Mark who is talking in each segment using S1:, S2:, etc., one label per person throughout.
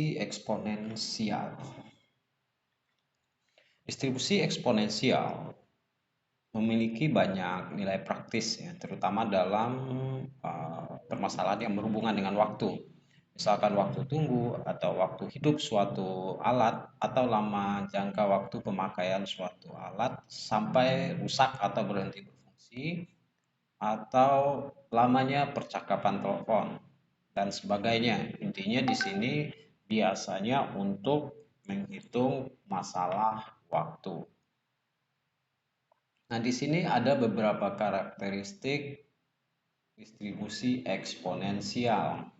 S1: Distribusi eksponensial. Distribusi eksponensial memiliki banyak nilai praktis ya, terutama dalam permasalahan yang berhubungan dengan waktu. Misalkan waktu tunggu atau waktu hidup suatu alat atau lama jangka waktu pemakaian suatu alat sampai rusak atau berhenti berfungsi atau lamanya percakapan telepon dan sebagainya. Intinya di sini biasanya untuk menghitung masalah waktu. Nah, di sini ada beberapa karakteristik distribusi eksponensial.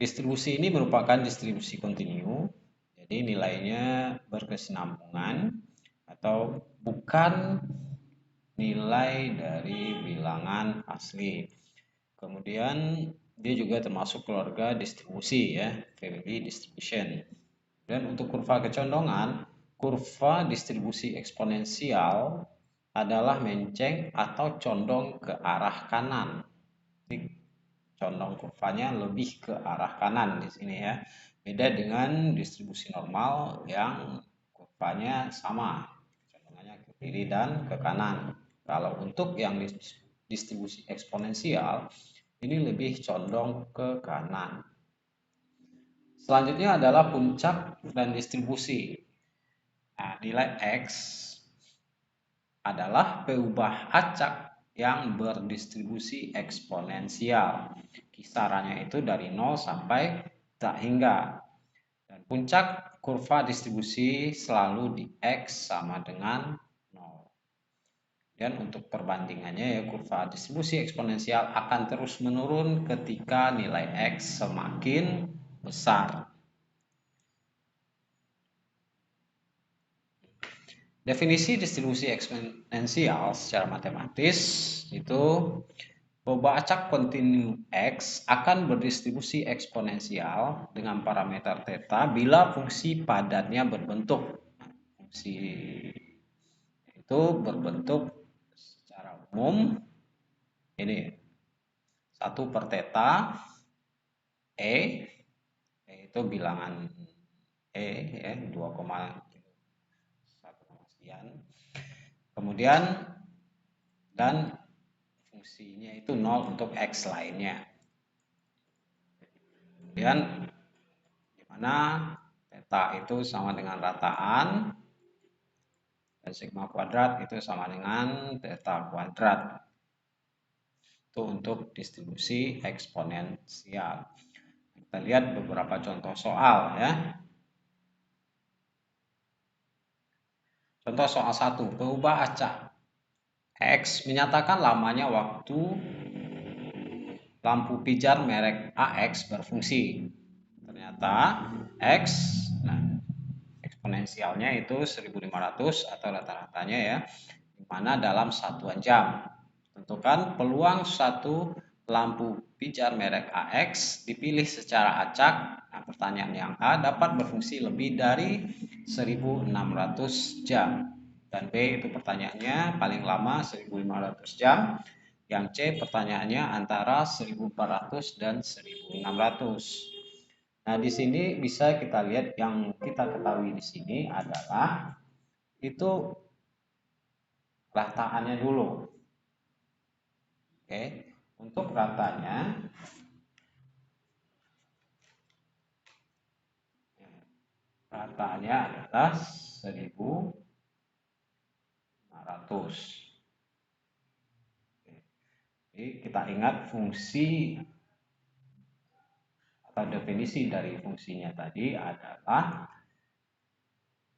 S1: Distribusi ini merupakan distribusi kontinu, jadi nilainya berkesinambungan atau bukan nilai dari bilangan asli. Kemudian dia juga termasuk keluarga distribusi ya, family distribution. Dan untuk kurva kecondongan, kurva distribusi eksponensial adalah menceng atau condong ke arah kanan. Jadi condong kurvanya lebih ke arah kanan di sini ya. Beda dengan distribusi normal yang kurvanya sama, condongannya ke kiri dan ke kanan. Kalau untuk yang distribusi eksponensial ini lebih condong ke kanan. Selanjutnya adalah puncak dan distribusi. Nah, nilai X adalah peubah acak yang berdistribusi eksponensial. Kisarannya itu dari 0 sampai tak hingga. Dan puncak kurva distribusi selalu di X sama dengan 0. Dan untuk perbandingannya ya, kurva distribusi eksponensial akan terus menurun ketika nilai X semakin besar. Definisi distribusi eksponensial secara matematis itu peubah acak kontinu X akan berdistribusi eksponensial dengan parameter theta bila fungsi padatnya berbentuk. Fungsi itu berbentuk secara umum ini 1 per theta E itu bilangan E ya 2,1 sekian. Kemudian dan fungsinya itu 0 untuk X lainnya. Kemudian dimana theta itu sama dengan rataan dan sigma kuadrat itu sama dengan theta kuadrat. Itu untuk distribusi eksponensial. Kita lihat beberapa contoh soal ya. Contoh soal 1, peubah acak X menyatakan lamanya waktu lampu pijar merek AX berfungsi. Ternyata X, nah eksponensialnya itu 1500 atau rata-ratanya ya, dimana dalam satuan jam. Tentukan peluang satu lampu pijar merek AX dipilih secara acak. Nah, pertanyaan yang A dapat berfungsi lebih dari 1600 jam. Dan B itu pertanyaannya paling lama 1500 jam. Yang C pertanyaannya antara 1400 dan 1600. Nah, di sini bisa kita lihat yang kita ketahui di sini adalah itu rataannya dulu. Oke, untuk ratanya adalah 1500. Jadi kita ingat fungsi atau definisi dari fungsinya tadi adalah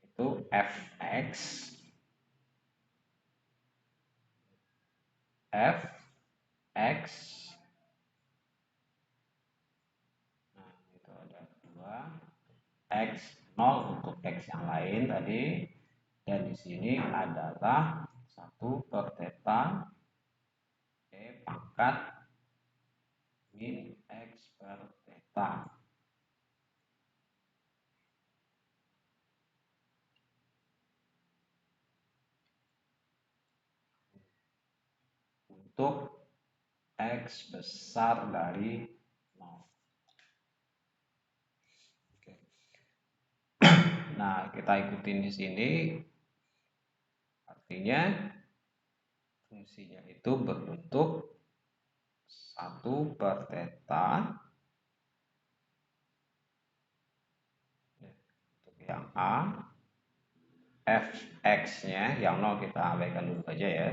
S1: itu fx fx nah itu ada 2 x 0 untuk x yang lain tadi, dan di sini adalah 1 per theta E pangkat min x per theta. Untuk X besar dari 0. Nah, kita ikutin di sini, artinya fungsinya itu berbentuk 1 per theta. Untuk yang A, fx-nya yang 0 kita abaikan dulu aja ya.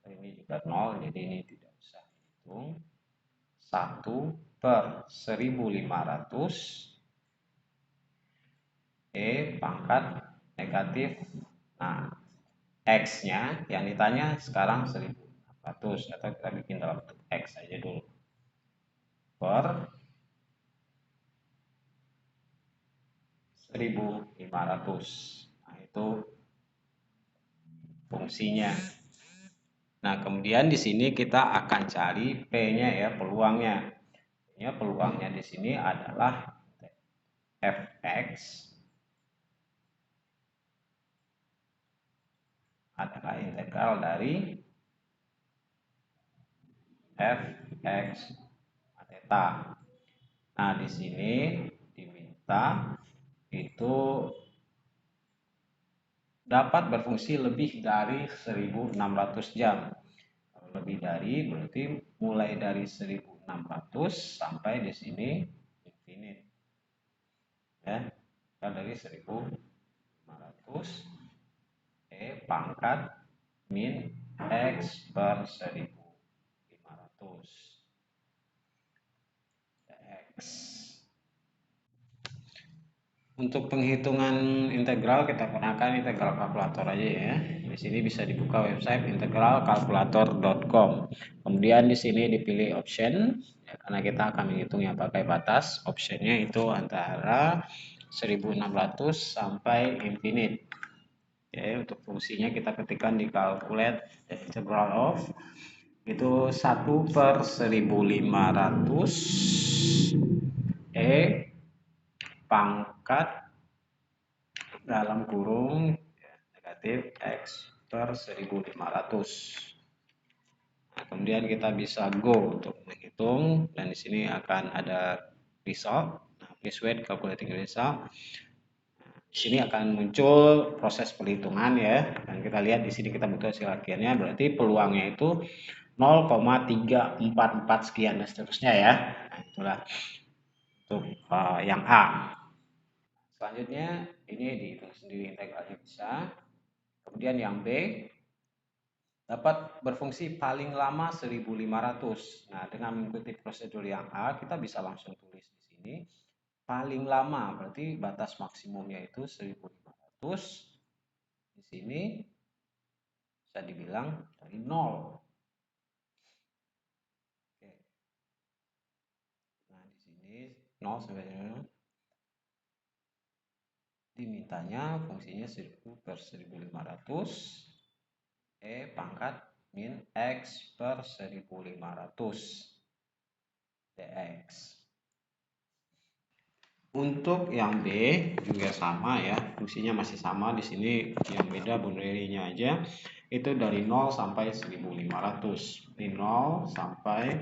S1: Ini juga 0, jadi ini tidak usah dihitung. 1 per 1500 pangkat negatif. Nah, X-nya yang ditanya sekarang 1600, atau kita bikin dalam bentuk X aja dulu. Per 1500. Nah, itu fungsinya. Nah, kemudian di sini kita akan cari P-nya ya, peluangnya. Ya, peluangnya di sini adalah Fx adalah integral dari Fx theta. Nah, di sini diminta itu dapat berfungsi lebih dari 1600 jam. Kalau lebih dari berarti mulai dari 1600 sampai di sini infinite. Ya, dari 1500 pangkat min x per 1500 x. Untuk penghitungan integral kita gunakan integral kalkulator aja ya. Di sini bisa dibuka website integralkalkulator.com. Kemudian di sini dipilih option ya, karena kita akan menghitungnya pakai batas. Optionnya itu antara 1600 sampai infinite. Ya, untuk fungsinya kita ketikkan di calculate integral of itu 1 per 1500 pangkat dalam kurung negatif X per 1500. Nah, kemudian kita bisa go untuk menghitung, dan di sini akan ada result. Nah, please wait calculating result. Di sini akan muncul proses perhitungan ya, dan kita lihat di sini kita butuh hasil akhirnya, berarti peluangnya itu 0,344 sekian dan seterusnya ya. Nah, itulah untuk yang A. Selanjutnya ini dihitung sendiri integralnya bisa. Kemudian yang B dapat berfungsi paling lama 1500. Nah, dengan mengikuti prosedur yang A, kita bisa langsung tulis di sini. Paling lama berarti batas maksimumnya itu 1500. Di sini bisa dibilang dari 0. Oke. Nah, di sini 0 sampai 0. Dimintanya fungsinya 1000 per 1500 pangkat min x per 1500 dx. Untuk yang B juga sama ya, fungsinya masih sama. Di sini yang beda boundary-nya aja. Itu dari 0 sampai 1500. Di 0 sampai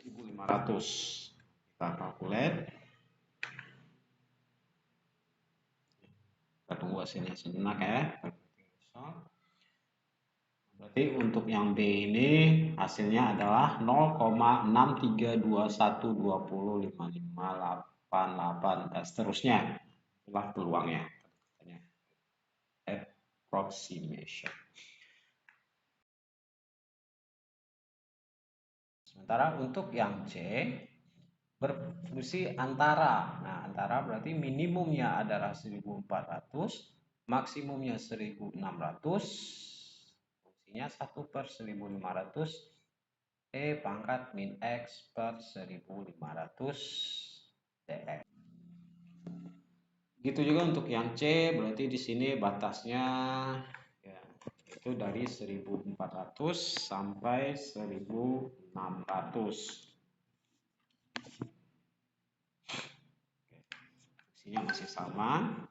S1: 1500. Kita calculate. Kita tunggu hasilnya sejenak ya. Berarti untuk yang B ini hasilnya adalah 0,6321205588 dan seterusnya. Itulah peluangnya. Approximation. Sementara untuk yang C berfungsi antara. Nah, antara berarti minimumnya adalah 1400, maksimumnya 1600. Fungsinya 1 per 1500 pangkat min x per 1500 dx. Gitu juga untuk yang C, berarti di sini batasnya ya, itu dari 1400 sampai 1600. Fungsinya masih sama.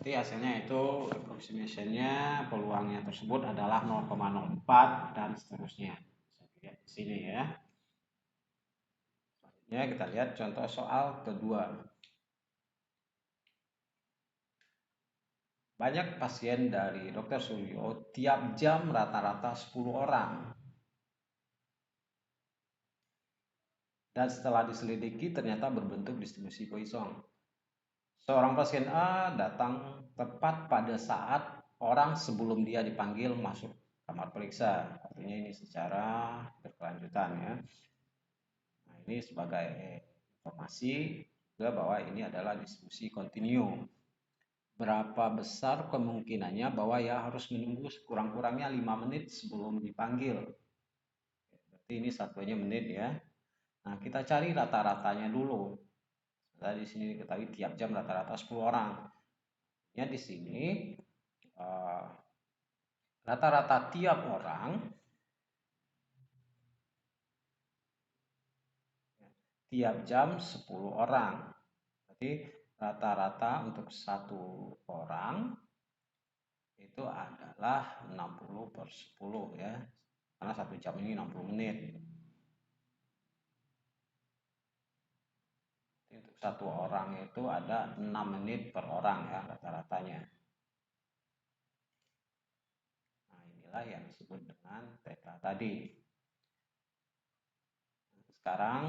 S1: Berarti hasilnya itu approximation-nya peluangnya tersebut adalah 0,04 dan seterusnya. Bisa dilihat di sini ya. Selanjutnya kita lihat contoh soal kedua. Banyak pasien dari Dr. Suryo tiap jam rata-rata 10 orang. Dan setelah diselidiki ternyata berbentuk distribusi Poisson. Seorang pasien A datang tepat pada saat orang sebelum dia dipanggil masuk kamar periksa. Artinya ini secara berkelanjutan ya. Nah, ini sebagai informasi juga bahwa ini adalah distribusi kontinu. Berapa besar kemungkinannya bahwa ya harus menunggu sekurang-kurangnya 5 menit sebelum dipanggil. Berarti ini satunya menit ya. Nah, kita cari rata-ratanya dulu. Di sini diketahui tiap jam rata-rata 10 orang. Ya, di sini rata-rata tiap orang tiap jam 10 orang. Jadi rata-rata untuk satu orang itu adalah 60 per 10 ya. Karena satu jam ini 60 menit. Untuk satu orang itu ada 6 menit per orang ya rata-ratanya. Nah, inilah yang disebut dengan theta tadi. Sekarang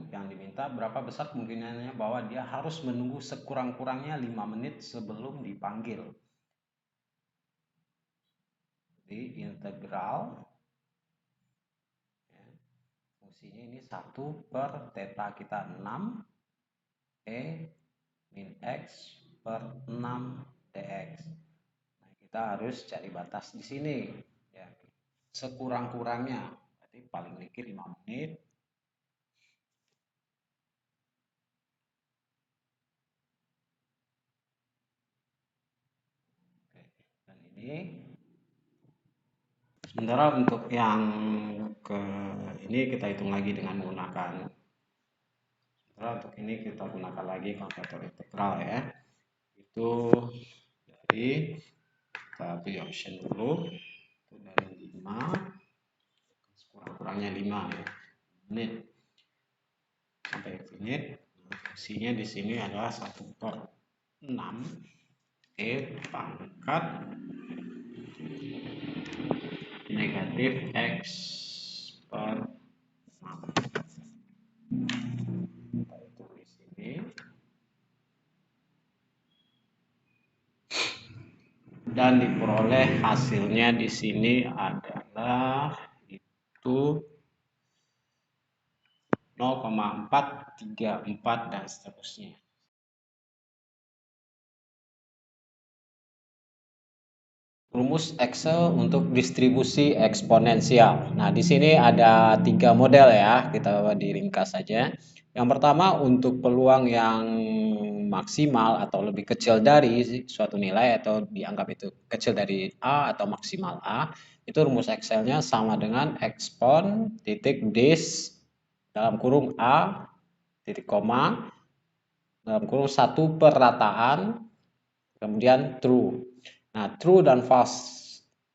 S1: yang diminta berapa besar kemungkinannya bahwa dia harus menunggu sekurang-kurangnya 5 menit sebelum dipanggil. Jadi integral ya, fungsinya ini 1 per theta kita 6 E min X per 6 dx. Nah, kita harus cari batas di sini ya. Sekurang-kurangnya berarti paling dikit 5 menit. Oke. Dan ini sementara untuk yang ke ini kita hitung lagi dengan menggunakan sementara untuk ini kita gunakan lagi kalkulator integral ya. Itu dari kita pilih option dulu itu dari 5 sekurang-kurangnya 5 ya, menit sampai infinite. Fungsinya di sini adalah 1 per 6 E pangkat negatif X per 6. Kita hitung di sini. Dan diperoleh hasilnya di sini adalah itu 0,434 dan seterusnya. Rumus Excel untuk distribusi eksponensial. Nah, di sini ada 3 model ya, kita diringkas saja. Yang pertama untuk peluang yang maksimal atau lebih kecil dari suatu nilai atau dianggap itu kecil dari A atau maksimal A, itu rumus Excelnya sama dengan expon titik dis dalam kurung A titik koma dalam kurung 1 per rataan kemudian true. Nah, true dan false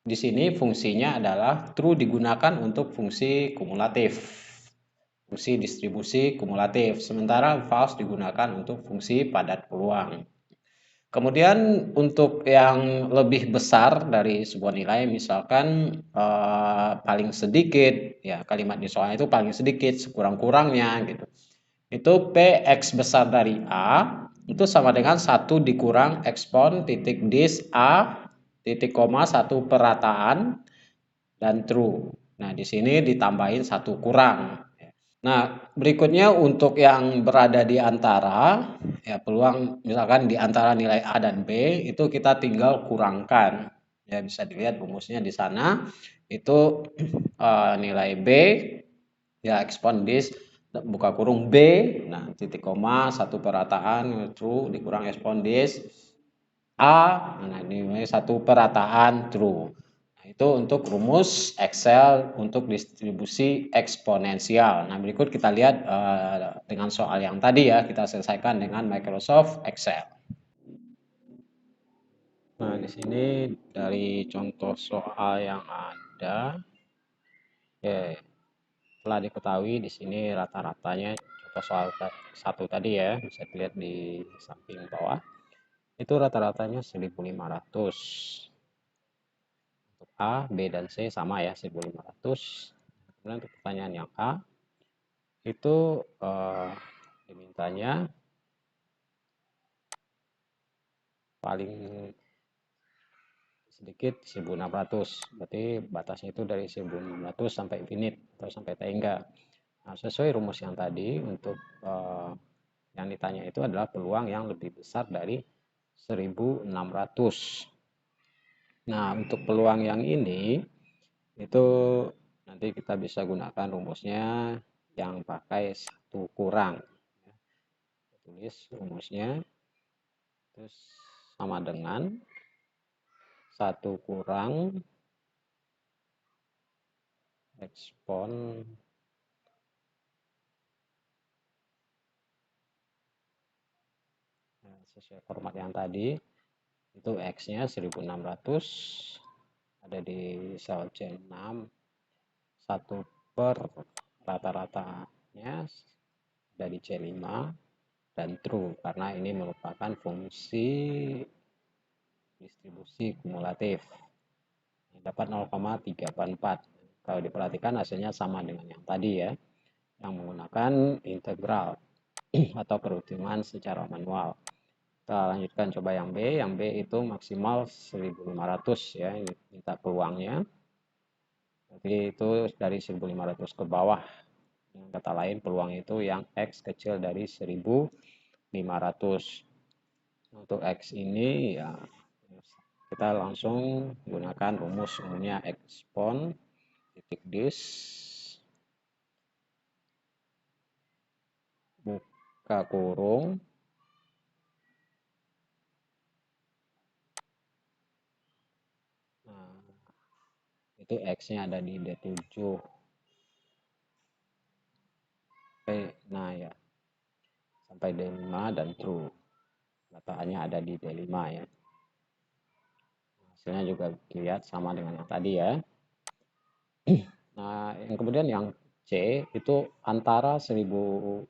S1: di sini fungsinya adalah true digunakan untuk fungsi kumulatif, fungsi distribusi kumulatif, sementara false digunakan untuk fungsi padat peluang. Kemudian untuk yang lebih besar dari sebuah nilai, misalkan paling sedikit, ya kalimat di soal itu paling sedikit, sekurang-kurangnya gitu. Itu Px besar dari A itu sama dengan 1 dikurang expon titik dis A titik koma 1 perataan dan true. Nah, di sini ditambahin 1 kurang. Nah, berikutnya untuk yang berada di antara ya peluang misalkan di antara nilai A dan B itu kita tinggal kurangkan. Ya bisa dilihat rumusnya di sana. Itu nilai B ya expon dis buka kurung B, nah titik koma 1 perataan true dikurang expon dis A, nah ini 1 perataan true. Nah, itu untuk rumus Excel untuk distribusi eksponensial. Nah, berikut kita lihat dengan soal yang tadi ya, kita selesaikan dengan Microsoft Excel. Nah, di sini dari contoh soal yang ada, ya, telah diketahui di sini rata-ratanya contoh soal satu tadi ya, bisa dilihat di samping bawah. Itu rata-ratanya 1.500. Untuk A, B, dan C sama ya 1.500. Kemudian untuk pertanyaan yang A, itu dimintanya paling sedikit 1.600, berarti batasnya itu dari 1.600 sampai infinite atau sampai tengah. Nah, sesuai rumus yang tadi, untuk yang ditanya itu adalah peluang yang lebih besar dari 1.600. Nah, untuk peluang yang ini itu nanti kita bisa gunakan rumusnya yang pakai satu kurang. Tulis rumusnya, terus sama dengan satu kurang ekspon sesuai format yang tadi, itu X-nya 1.600 ada di sel C6, 1 per rata-ratanya ada di C5, dan true karena ini merupakan fungsi distribusi kumulatif, dapat 0,344. Kalau diperhatikan hasilnya sama dengan yang tadi ya, yang menggunakan integral atau perhitungan secara manual. Kita lanjutkan coba yang B. Yang B itu maksimal 1.500 ya, ini minta peluangnya. Jadi itu dari 1.500 ke bawah. Dengan kata lain peluang itu yang X kecil dari 1.500. Untuk X ini ya kita langsung gunakan rumus umumnya, ekspon titik dis buka kurung itu X-nya ada di D7. Nah ya, sampai D5 dan true. Letaknya ada di D5 ya. Hasilnya juga dilihat sama dengan yang tadi ya. Nah, yang kemudian yang C itu antara 1.400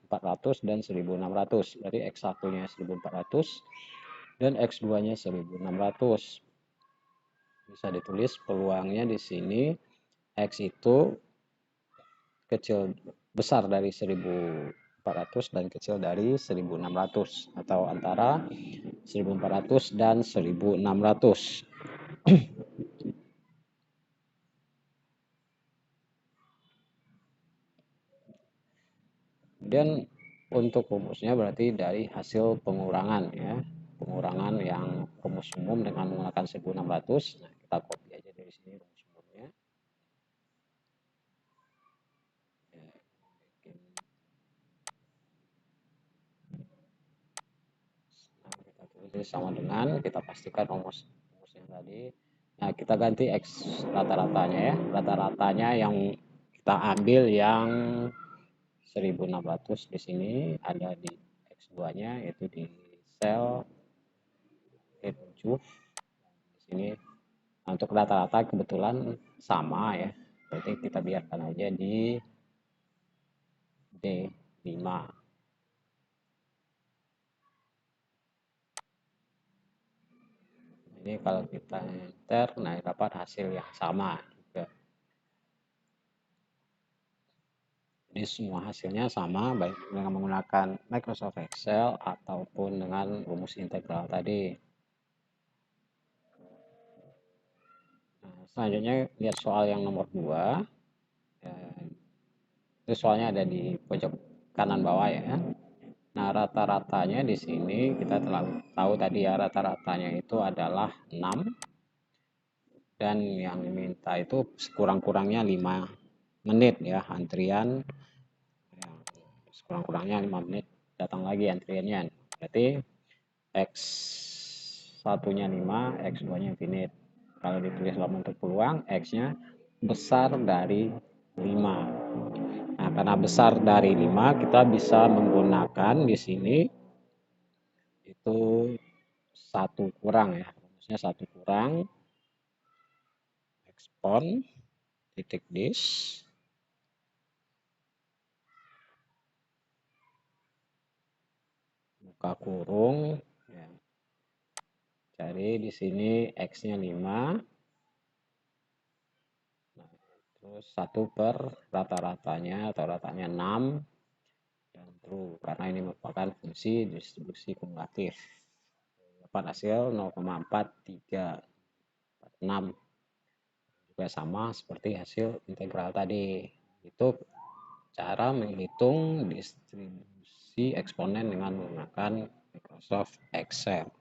S1: dan 1.600. Berarti X1-nya 1.400 dan X2-nya 1.600. Bisa ditulis peluangnya di sini X itu kecil besar dari 1.400 dan kecil dari 1.600 atau antara 1.400 dan 1.600. Kemudian untuk rumusnya berarti dari hasil pengurangan ya, pengurangan yang rumus umum dengan menggunakan 1.600. Nah, kita copy aja dari sini rumus umumnya. Nah, kita tulis sama dengan, kita pastikan rumusnya tadi. Nah, kita ganti X rata-ratanya ya, rata-ratanya yang kita ambil yang 1.600 di sini ada di X2-nya yaitu di sel E7 di sini. Nah, untuk rata-rata kebetulan sama ya, berarti kita biarkan aja di D5. Ini kalau kita enter, nah dapat hasil yang sama juga. Jadi semua hasilnya sama, baik dengan menggunakan Microsoft Excel ataupun dengan rumus integral tadi. Nah, selanjutnya lihat soal yang nomor 2. Itu soalnya ada di pojok kanan bawah ya. Nah, rata-ratanya di sini kita telah tahu tadi ya, rata-ratanya itu adalah 6 dan yang diminta itu sekurang-kurangnya 5 menit ya antrian. Sekurang-kurangnya 5 menit datang lagi antriannya. Berarti X satunya 5, X2-nya infinite. Kalau ditulis dalam bentuk peluang, X-nya besar dari 5. Nah, karena besar dari 5, kita bisa menggunakan di sini itu satu kurang ya. rumusnya 1 kurang ekspon titik dis buka kurung ya. Cari di sini X-nya 5. Nah, terus 1 per rata-ratanya atau ratanya 6 dan true karena ini merupakan fungsi distribusi kumulatif. Dapat hasil 0,4346 juga sama seperti hasil integral tadi. Itu cara menghitung distribusi eksponen dengan menggunakan Microsoft Excel.